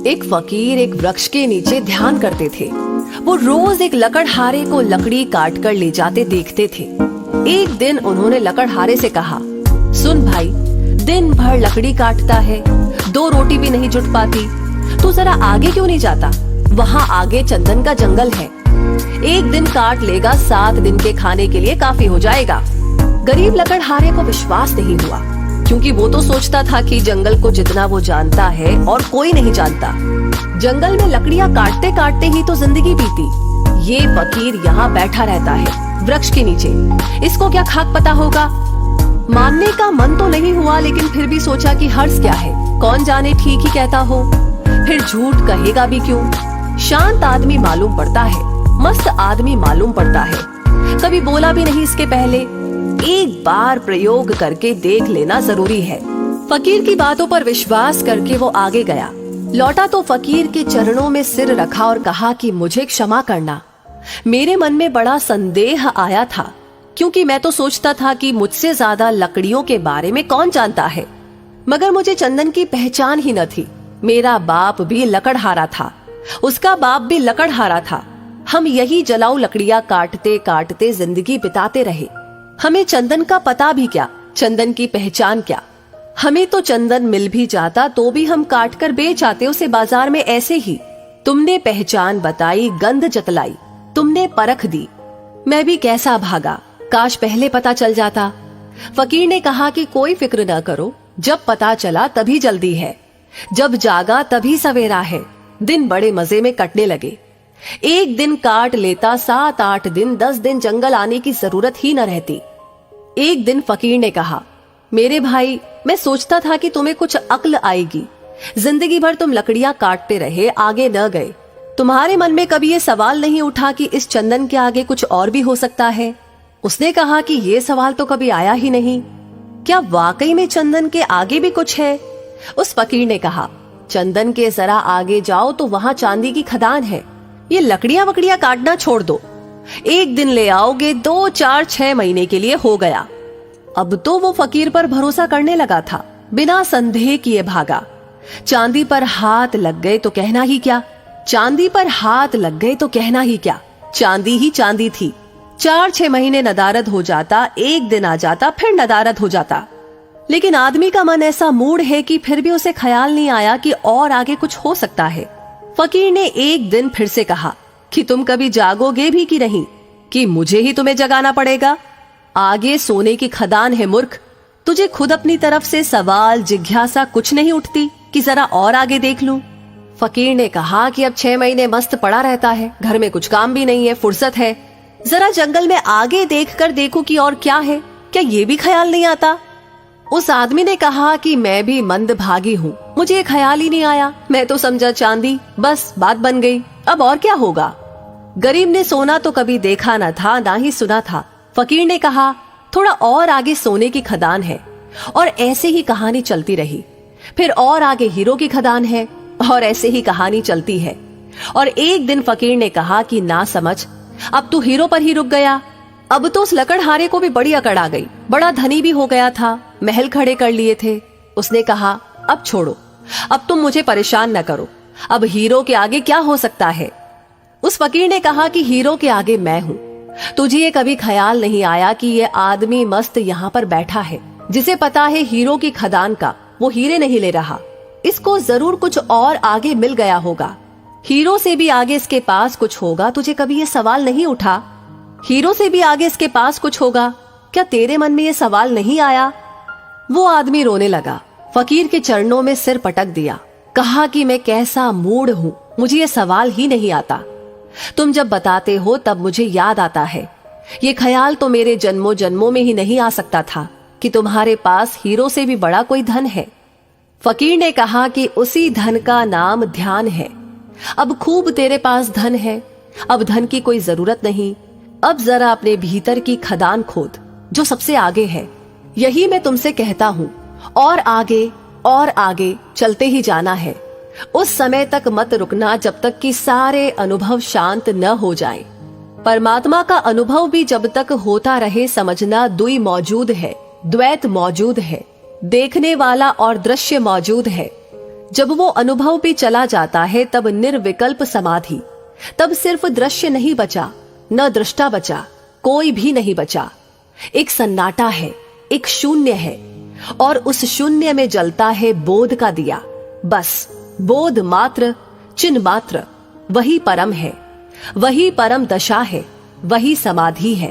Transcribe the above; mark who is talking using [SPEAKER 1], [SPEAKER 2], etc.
[SPEAKER 1] एक फकीर एक वृक्ष के नीचे ध्यान करते थे। वो रोज एक लकड़हारे को लकड़ी काट कर ले जाते देखते थे। एक दिन उन्होंने लकड़हारे से कहा, सुन भाई, दिन भर लकड़ी काटता है, 2 रोटी भी नहीं जुट पाती, तू जरा आगे क्यों नहीं जाता? वहाँ आगे चंदन का जंगल है, एक दिन काट लेगा, 7 दिन के खाने के लिए काफी हो जाएगा। गरीब लकड़हारे को विश्वास नहीं हुआ, क्योंकि वो तो सोचता था कि जंगल को जितना वो जानता है और कोई नहीं जानता। जंगल में लकड़ियाँ काटते काटते ही तो जिंदगी बीती। ये फकीर यहाँ बैठा रहता है वृक्ष के नीचे, इसको क्या खाक पता होगा? मानने का मन तो नहीं हुआ, लेकिन फिर भी सोचा कि हर्ज क्या है, कौन जाने ठीक ही कहता हो, फिर झूठ कहेगा भी क्यों। शांत आदमी मालूम पड़ता है, मस्त आदमी मालूम पड़ता है, कभी बोला भी नहीं इसके पहले। एक बार प्रयोग करके देख लेना जरूरी है। फकीर की बातों पर विश्वास करके वो आगे गया। लौटा तो फकीर के चरणों में सिर रखा और कहा कि मुझे क्षमा करना, मेरे मन में बड़ा संदेह आया था, क्योंकि मैं तो सोचता था कि मुझसे ज्यादा लकड़ियों के बारे में कौन जानता है, मगर मुझे चंदन की पहचान ही न थी। मेरा बाप भी लकड़हारा था, उसका बाप भी लकड़हारा था। हम यही जलाऊ लकड़ियां काटते काटते जिंदगी बिताते रहे। हमें चंदन का पता भी क्या, चंदन की पहचान क्या। हमें तो चंदन मिल भी जाता तो भी हम काट कर बेच आते उसे बाजार में ऐसे ही। तुमने पहचान बताई, गंध जतलाई, तुमने परख दी, मैं भी कैसा भागा, काश पहले पता चल जाता। फकीर ने कहा कि कोई फिक्र न करो, जब पता चला तभी जल्दी है, जब जागा तभी सवेरा है। दिन बड़े मजे में कटने लगे। एक दिन काट लेता, 7-8 दिन, 10 दिन जंगल आने की जरूरत ही न रहती। एक दिन फकीर ने कहा, मेरे भाई, मैं सोचता था कि तुम्हें कुछ अक्ल आएगी। जिंदगी भर तुम लकड़ियां काटते रहे, आगे न गए। तुम्हारे मन में कभी ये सवाल नहीं उठा कि इस चंदन के आगे कुछ और भी हो सकता है? उसने कहा कि ये सवाल तो कभी आया ही नहीं। क्या वाकई में चंदन के आगे भी कुछ है? उस फकीर ने कहा, चंदन के जरा आगे जाओ तो वहां चांदी की खदान है। ये लकड़ियां वकड़ियां काटना छोड़ दो, एक दिन ले आओगे, 2, 4, 6 महीने के लिए हो गया। अब तो वो फकीर पर भरोसा करने लगा था, बिना संदेह किए भागा। चांदी पर हाथ लग गए तो कहना ही क्या, चांदी पर हाथ लग गए तो कहना ही क्या। चांदी ही चांदी थी। 4-6 महीने नदारद हो जाता, एक दिन आ जाता, फिर नदारद हो जाता। लेकिन आदमी का मन ऐसा मूड है कि फिर भी उसे ख्याल नहीं आया कि और आगे कुछ हो सकता है। फकीर ने एक दिन फिर से कहा कि तुम कभी जागोगे भी कि नहीं, कि मुझे ही तुम्हें जगाना पड़ेगा? आगे सोने की खदान है मूर्ख, तुझे खुद अपनी तरफ से सवाल जिज्ञासा कुछ नहीं उठती कि जरा और आगे देख लूं? फकीर ने कहा कि अब 6 महीने मस्त पड़ा रहता है, घर में कुछ काम भी नहीं है, फुर्सत है, जरा जंगल में आगे देख कर देखो कि और क्या है, क्या ये भी ख्याल नहीं आता? उस आदमी ने कहा कि मैं भी मंदभागी हूँ, मुझे ये ख्याल ही नहीं आया, मैं तो समझा चांदी, बस बात बन गई, अब और क्या होगा। गरीब ने सोना तो कभी देखा न था, ना ही सुना था। फकीर ने कहा, थोड़ा और आगे सोने की खदान है, और ऐसे ही कहानी चलती रही। फिर और आगे हीरो की खदान है, और ऐसे ही कहानी चलती है। और एक दिन फकीर ने कहा कि ना समझ, अब तू हीरो पर ही रुक गया। अब तो उस लकड़हारे को भी बड़ी अकड़ आ गई, बड़ा धनी भी हो गया था, महल खड़े कर लिए थे। उसने कहा, अब छोड़ो, अब तुम मुझे परेशान न करो, अब हीरो के आगे क्या हो सकता है? उस फकीर ने कहा कि हीरो के आगे मैं हूँ। तुझे ये कभी ख्याल नहीं आया कि ये आदमी मस्त यहाँ पर बैठा है, जिसे पता है हीरो की खदान का, वो हीरे नहीं ले रहा, इसको जरूर कुछ और आगे मिल गया होगा, हीरो से भी आगे इसके पास कुछ होगा। तुझे कभी ये सवाल नहीं उठा, हीरो से भी आगे इसके पास कुछ होगा? क्या तेरे मन में ये सवाल नहीं आया? वो आदमी रोने लगा, फकीर के चरणों में सिर पटक दिया, कहा कि मैं कैसा मूड हूँ, मुझे ये सवाल ही नहीं आता। तुम जब बताते हो तब मुझे याद आता है, ये ख्याल तो मेरे जन्मों जन्मों में ही नहीं आ सकता था कि तुम्हारे पास हीरो से भी बड़ा कोई धन है। फकीर ने कहा कि उसी धन का नाम ध्यान है। अब खूब तेरे पास धन है, अब धन की कोई जरूरत नहीं, अब जरा अपने भीतर की खदान खोद जो सबसे आगे है। यही मैं तुमसे कहता हूँ, और आगे चलते ही जाना है। उस समय तक मत रुकना जब तक कि सारे अनुभव शांत न हो जाएं। परमात्मा का अनुभव भी जब तक होता रहे, समझना द्वि मौजूद है, द्वैत मौजूद है, देखने वाला और दृश्य मौजूद है। जब वो अनुभव भी चला जाता है तब निर्विकल्प समाधि, तब सिर्फ दृश्य नहीं बचा, न दृष्टा बचा, कोई भी नहीं बचा। एक सन्नाटा है, एक शून्य है, और उस शून्य में जलता है बोध का दिया। बस बोध मात्र, चिन्ह मात्र, वही परम है, वही परम दशा है, वही समाधि है।